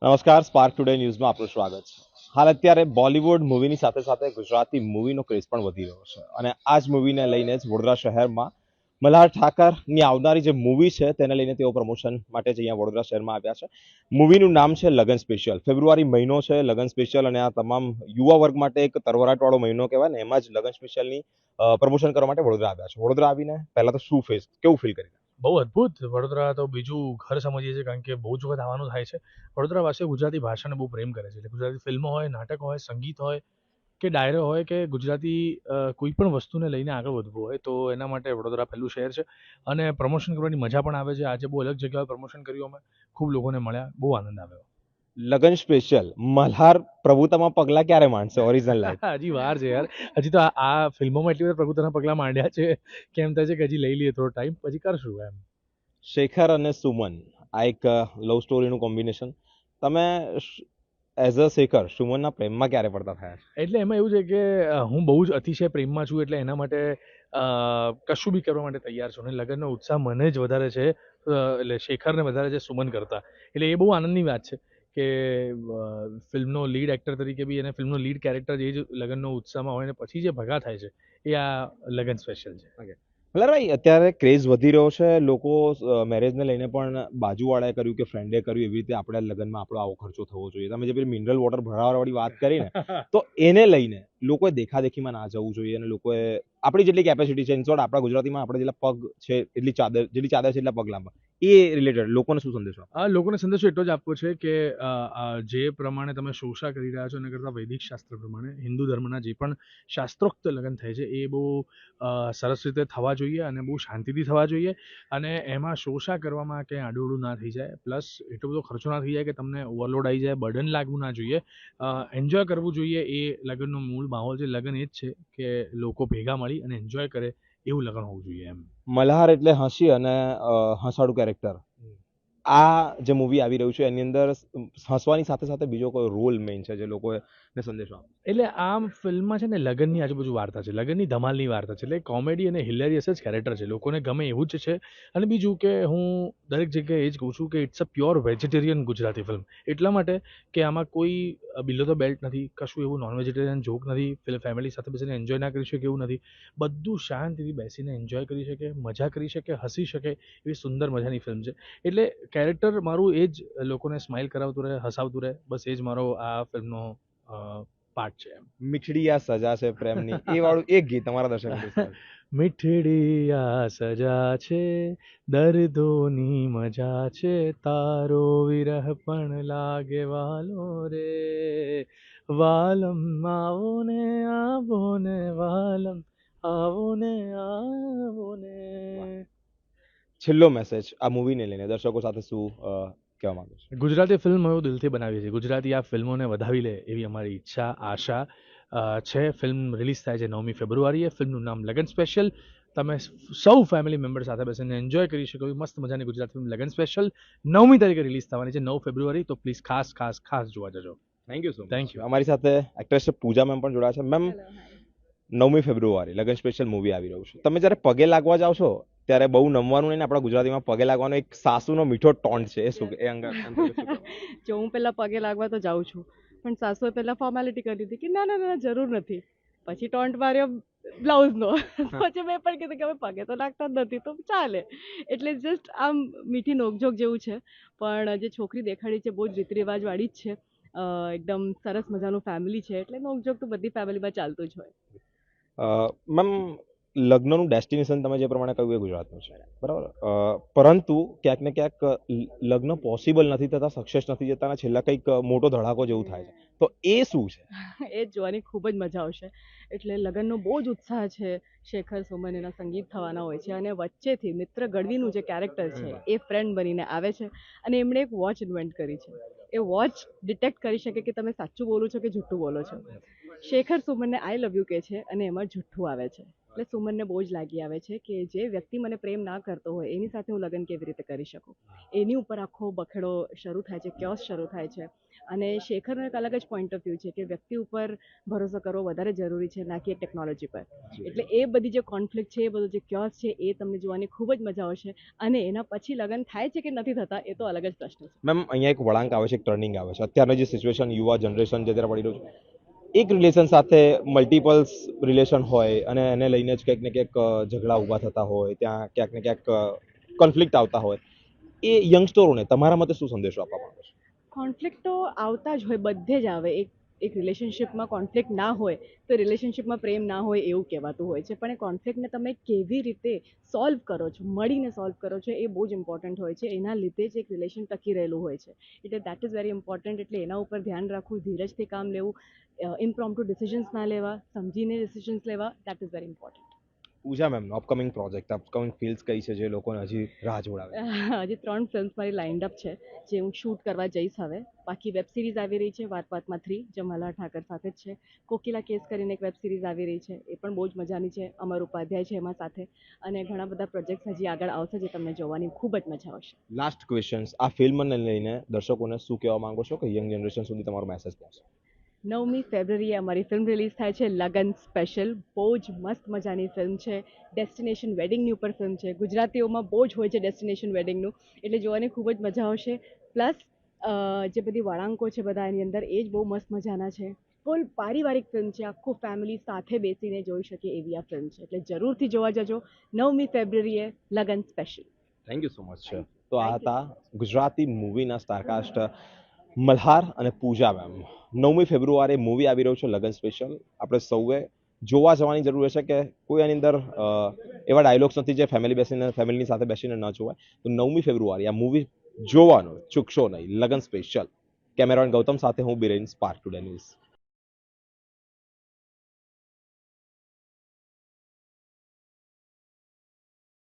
નમસ્કાર, spark today ન્યૂઝમાં આપનું સ્વાગત છે. હાલ અત્યારે બોલિવૂડ મૂવીની સાથે સાથે ગુજરાતી મૂવીનો ક્રેઝ પણ વધી રહ્યો છે અને આ જ મૂવીને લઈને જ વડોદરા શહેરમાં મલ્હાર ઠાકરની આવનારી જે મૂવી છે તેને લઈને તેઓ પ્રમોશન માટે જ અહીંયા વડોદરા શહેરમાં આવ્યા છે. મૂવીનું નામ છે લગન સ્પેશિયલ. ફેબ્રુઆરી મહિનો છે લગન સ્પેશિયલ અને આ તમામ યુવા વર્ગ માટે એક તરવરાટવાળો મહિનો કહેવાય ને, એમાં જ લગન સ્પેશિયલની પ્રમોશન કરવા માટે વડોદરા આવ્યા છે. વડોદરા આવીને પહેલા તો કેવું ફીલ કરી? બહુ અદ્ભુત. વડોદરા તો બીજું ઘર સમજીએ છીએ, કારણ કે બહુ જ વખત આવવાનું થાય છે. વડોદરાવાસીઓ ગુજરાતી ભાષાને બહુ પ્રેમ કરે છે. એટલે ગુજરાતી ફિલ્મો હોય, નાટક હોય, સંગીત હોય કે ડાયરો હોય કે ગુજરાતી કોઈ પણ વસ્તુને લઈને આગળ વધવું હોય તો એના માટે વડોદરા પહેલું શહેર છે. અને પ્રમોશન કરવાની મજા પણ આવે છે. આજે બહુ અલગ જગ્યાએ પ્રમોશન કર્યું અમે, ખૂબ લોકોને મળ્યા, બહુ આનંદ આવ્યો. લગન સ્પેશિયલ મલ્હાર પ્રભુતામાં પગલા ક્યારે માંડશે ઓરિજિનલ લાઈફ? હજી વાર છે યાર. હજી તો આ ફિલ્મોમાં એટલી બધા પ્રભુતાના પગલા માંડ્યા છે કે એમ થાય છે કે હજી લઈ લઈએ થોડો ટાઈમ, પછી કરશું એમ. શેખર અને સુમન, આ એક લવ સ્ટોરીનું કોમ્બિનેશન. તમે એઝ અ શેખર સુમનના પ્રેમમાં ક્યારે પડતા થયા છે? એટલે એમાં એવું છે કે હું બહુ જ અતિશય પ્રેમમાં છું, એટલે એના માટે કશું બી કરવા માટે તૈયાર છું. અને લગ્નનો ઉત્સાહ મને જ વધારે છે, એટલે શેખરને વધારે છે સુમન કરતાં. એટલે એ બહુ આનંદની વાત છે કે ફિલ્મનો લીડ એક્ટર તરીકે બી અને ફિલ્મનો લીડ કેરેક્ટર એ જ લગ્નનો ઉત્સાહમાં હોય ને પછી જે ભેગા થાય છે એ આ લગ્ન સ્પેશિયલ છે. ઓકે, ભાઈ અત્યારે ક્રેઝ વધી રહ્યો છે. લોકો મેરેજને લઈને પણ બાજુવાળાએ કર્યું કે ફ્રેન્ડે કર્યું એવી રીતે આપણે લગ્નમાં આપણો આવો ખર્ચો થવો જોઈએ. તમે જે પેલી મિનરલ વોટર ભરાવાવાળી વાત કરી ને, તો એને લઈને લોકોએ દેખાદેખીમાં ના જવું જોઈએ અને લોકોએ આપણી જેટલી કેપેસિટી છે, ઇનશોર્ટ આપણા ગુજરાતીમાં આપણે જેટલા પગ છે જેટલી ચાદર છે એટલા પગ લાંબા, એ રિલેટેડ લોકોને શું સંદેશો આપો? આ લોકોને સંદેશો એટલો જ આપવો છે કે જે પ્રમાણે તમે શોષા કરી રહ્યા છો એના કરતાં વૈદિક શાસ્ત્ર પ્રમાણે હિન્દુ ધર્મના જે પણ શાસ્ત્રોક્ત લગ્ન થાય છે એ બહુ સરસ રીતે થવા જોઈએ અને બહુ શાંતિથી થવા જોઈએ. અને એમાં શોષા કરવામાં કંઈ આડું ના થઈ જાય, પ્લસ એટલો બધો ખર્ચો ના થઈ જાય કે તમને ઓવરલોડ આવી જાય, બર્ડન લાગવું ના જોઈએ. એન્જોય કરવું જોઈએ. એ લગ્નનો મૂળ માહોલ છે. લગ્ન એ જ છે કે લોકો ભેગા મળી અને એન્જોય કરે એવું લગ્ન હોવું જોઈએ એમ. મલ્હાર એટલે હસી અને હસાડું કેરેક્ટર. આ જે મૂવી આવી રહ્યું છે એની અંદર હસવાની સાથે સાથે બીજો કોઈ રોલ મેઇન છે જે લોકોને સંદેશો આપે? એટલે આમ ફિલ્મમાં છે ને લગ્નની આજુબાજુ વાર્તા છે, લગ્નની ધમાલની વાર્તા છે. એટલે કોમેડી અને હિલેરિયસ જ કેરેક્ટર છે, લોકોને ગમે એવું જ છે. અને બીજું કે હું દરેક જગ્યાએ એ જ કહું છું કે it's a pure vegetarian Gujarati film. એટલા માટે કે આમાં કોઈ બિલો ધ બેલ્ટ નથી, કશું એવું નોન વેજીટેરિયન જોક નથી, ફેમિલી સાથે બેસીને એન્જોય ના કરી શકે એવું નથી. બધું શાંતિથી બેસીને એન્જોય કરી શકે, મજા કરી શકે, હસી શકે એવી સુંદર મજાની ફિલ્મ છે. એટલે કેરેક્ટર મારું એ જ લોકોને સ્માઇલ કરાવતું રહે, હસાવતું રહે, બસ એ જ મારો આ ફિલ્મનો પાર્ટ છે એમ. મીઠડી આ સજા છે પ્રેમની, એ વાળું એક ગીત તમારા દર્શકો. મીઠડી આ સજા છે, દર્દોની મજા છે, તારો વિરહ પણ લાગે વાલો રે, વાલમ આવો ને આવો ને વાલમ, આવો ને આવો ને. છેલ્લો મેસેજ આ મૂવીને લઈને દર્શકો સાથે શું કહેવા માંગુ છું? ગુજરાતી ફિલ્મ હવે દિલથી બનાવી છે. ગુજરાતી આ ફિલ્મોને વધાવી લે એવી અમારી ઈચ્છા, આશા છે. ફિલ્મ રિલીઝ થાય છે 9મી ફેબ્રુઆરીએ. ફિલ્મનું નામ લગન સ્પેશિયલ. તમે સૌ ફેમિલી મેમ્બર સાથે બેસીને એન્જોય કરી શકો એવી મસ્ત મજાની ગુજરાતી ફિલ્મ લગન સ્પેશિયલ 9મી તારીખે રિલીઝ થવાની છે, 9 ફેબ્રુઆરી. તો પ્લીઝ ખાસ ખાસ ખાસ જોવા જજો. Thank you so much. Thank you. અમારી સાથે એક્ટ્રેસ પૂજા મેમ પણ જોડાયા છે. મેમ, 9મી ફેબ્રુઆરી લગન સ્પેશિયલ મૂવી આવી રહ્યું છે. તમે જ્યારે પગે લાગવા જાઓ છો ત્યારે બહુ નમવાનું નહીં ને, આપણા ગુજરાતીમાં પગે લાગવાનો એક સાસુનો મીઠો ટોન્ટ છે, એ શું એ જો હું પહેલા પગે લાગવા તો જાઉં છું, પણ સાસુએ પહેલા ફોર્માલિટી કરી દીધી કે ના ના ના જરૂર નથી. પછી ટોન્ટ માર્યો બ્લાઉઝનો. પછી મેં પણ કીધું કે હવે પગે તો લાગતા જ નથી તો ચાલે. એટલે જસ્ટ આમ મીઠી નોકઝોક જેવું છે. પણ જે છોકરી દેખાડી છે બહુ જ રીત રિવાજવાળી જ છે. એકદમ સરસ મજાનું ફેમિલી છે, એટલે નોકઝોક તો બધી ફેમિલીમાં ચાલતું જ હોય. મેમ, લગ્નનું ડેસ્ટિનેશન તમે જે પ્રમાણે કહ્યું એ ગુજરાતનું છે, બરાબર. પરંતુ ક્યાંક ને ક્યાંક લગ્ન પોસિબલ નથી થતા, સક્સેસ નથી જતા અને છેલ્લા કંઈક મોટો ધડાકો જેવું થાય છે, તો એ શું છે? એ જ જોવાની ખૂબ જ મજા આવશે. એટલે લગ્નનો બહુ જ ઉત્સાહ છે. શેખર સુમન એના સંગીત થવાના હોય છે અને વચ્ચેથી મિત્ર ગઢવીનું જે કેરેક્ટર છે એ ફ્રેન્ડ બનીને આવે છે અને એમણે એક વોચ ઇન્વેન્ટ કરી છે. એ વોચ ડિટેક્ટ કરી શકે કે તમે સાચું બોલો છો કે જૂઠું બોલો છો. શેખર સુમનને આઈ લવ યુ કહે છે અને એમાં જુઠ્ઠું આવે છે. એટલે સુમનને બહુ જ લાગી આવે છે કે જે વ્યક્તિ મને પ્રેમ ના કરતો હોય એની સાથે હું લગ્ન કેવી રીતે કરી શકું. એની ઉપર આખો બખડો શરૂ થાય છે, ક્યોસ શરૂ થાય છે. અને શેખરનો એક અલગ જ પોઈન્ટ ઓફ વ્યૂ છે કે વ્યક્તિ ઉપર ભરોસો કરવો વધારે જરૂરી છે, ના કે ટેકનોલોજી પર. એટલે એ બધી જે કોન્ફ્લિક્ટ છે, એ બધું જે ક્યોસ છે, એ તમને જોવાની ખૂબ જ મજા આવશે. અને એના પછી લગ્ન થાય છે કે નથી થતા એ તો અલગ જ પ્રશ્ન છે. મેમ અહીંયા એક વળાંક આવે છે, એક ટર્નિંગ આવે છે. અત્યારની જે સિચ્યુએશન યુવા જનરેશન જે ત્યારે પડી રહ્યું છે, એક રિલેશન સાથે મલ્ટિપલ્સ રિલેશન હોય અને એને લઈને જ કંઈક ને કંઈક ઝઘડા ઊભા થતા હોય, ત્યાં ક્યાંક ને ક્યાંક કોન્ફ્લિક્ટ આવતા હોય, એ યંગસ્ટરોને તમારા મતે શું સંદેશો આપવા માંગો છો? કોન્ફ્લિક્ટ તો આવતા જ હોય, બધે જ આવે. એક રિલેશનશિપમાં કોન્ફ્લિક્ટ ના હોય તો રિલેશનશિપમાં પ્રેમ ના હોય એવું કહેવાતું હોય છે. પણ એ કોન્ફ્લિક્ટને તમે કેવી રીતે સોલ્વ કરો છો, મળીને સોલ્વ કરો છો, એ બહુ જ ઇમ્પોર્ટન્ટ હોય છે. એના લીધે જ એક રિલેશન ટકી રહેલું હોય છે. એટલે દેટ ઇઝ વેરી ઇમ્પોર્ટન્ટ. એટલે એના ઉપર ધ્યાન રાખવું, ધીરજથી કામ લેવું, ઇમ્પ્રોમ્પ્ટુ ડિસિઝન્સ ના લેવા, સમજીને ડિસિઝન્સ લેવા, that is very important. Pooja ma'am, upcoming project, upcoming films કઈ છે જે લોકોને હજી રાહ જોડાવે? હજી 3 ફિલ્મ્સ મારી લાઇન્ડ અપ છે જે હું શૂટ કરવા જઈશ હવે. બાકી વેબ સિરીઝ આવી રહી છે વાત વાતમાં 3, જે મલ્હાર ઠાકર સાથે જ છે. કોકિલા કેસ કરીને એક વેબ સિરીઝ આવી રહી છે, એ પણ બહુ જ મજાની છે. અમર ઉપાધ્યાય છે એમાં સાથે. અને ઘણા બધા પ્રોજેક્ટ્સ હજી આગળ આવશે જે તમને જોવાની ખૂબ જ મજા આવશે. લાસ્ટ ક્વેશ્ચન્સ, આ ફિલ્મને લઈને દર્શકોને શું કહેવા માંગો છો કે યંગ જનરેશન સુધી તમારો મેસેજ પહોંચે? 9મી ફેબ્રુઆરીએ અમારી ફિલ્મ રિલીઝ થાય છે, લગન સ્પેશિયલ. બહુ જ મસ્ત મજાની ફિલ્મ છે. ડેસ્ટિનેશન વેડિંગની ઉપર ફિલ્મ છે. ગુજરાતીઓમાં બહુ જ હોય છે ડેસ્ટિનેશન વેડિંગનું, એટલે જોવાની ખૂબ જ મજા આવશે. પ્લસ જે બધી વળાંકો છે બધા એની અંદર એ જ બહુ મસ્ત મજાના છે. ફૂલ પારિવારિક ફિલ્મ છે, આખું ફેમિલી સાથે બેસીને જોઈ શકે એવી આ ફિલ્મ છે. એટલે જરૂરથી જોવા જજો. 9મી ફેબ્રુઆરીએ લગન special. Thank you so much. તો આ હતા ગુજરાતી મૂવીના સ્ટારકાસ્ટ મલ્હાર અને પૂજા મેમ. 9મી ફેબ્રુઆરીએ મૂવી આવી રહ્યું છે લગન સ્પેશિયલ. આપણે સૌએ જોવા જવાની જરૂર છે કે કોઈ આની અંદર એવા ડાયલોગ્સ નથી જે ફેમિલીની સાથે બેસીને ન જોવાય. તો 9મી ફેબ્રુઆરી આ મૂવી જોવાનું ચૂકશો નહીં. લગન સ્પેશિયલ. કેમેરામેન ગૌતમ સાથે હું બિરેન, સ્પાર્ક ટુડે ન્યૂઝ.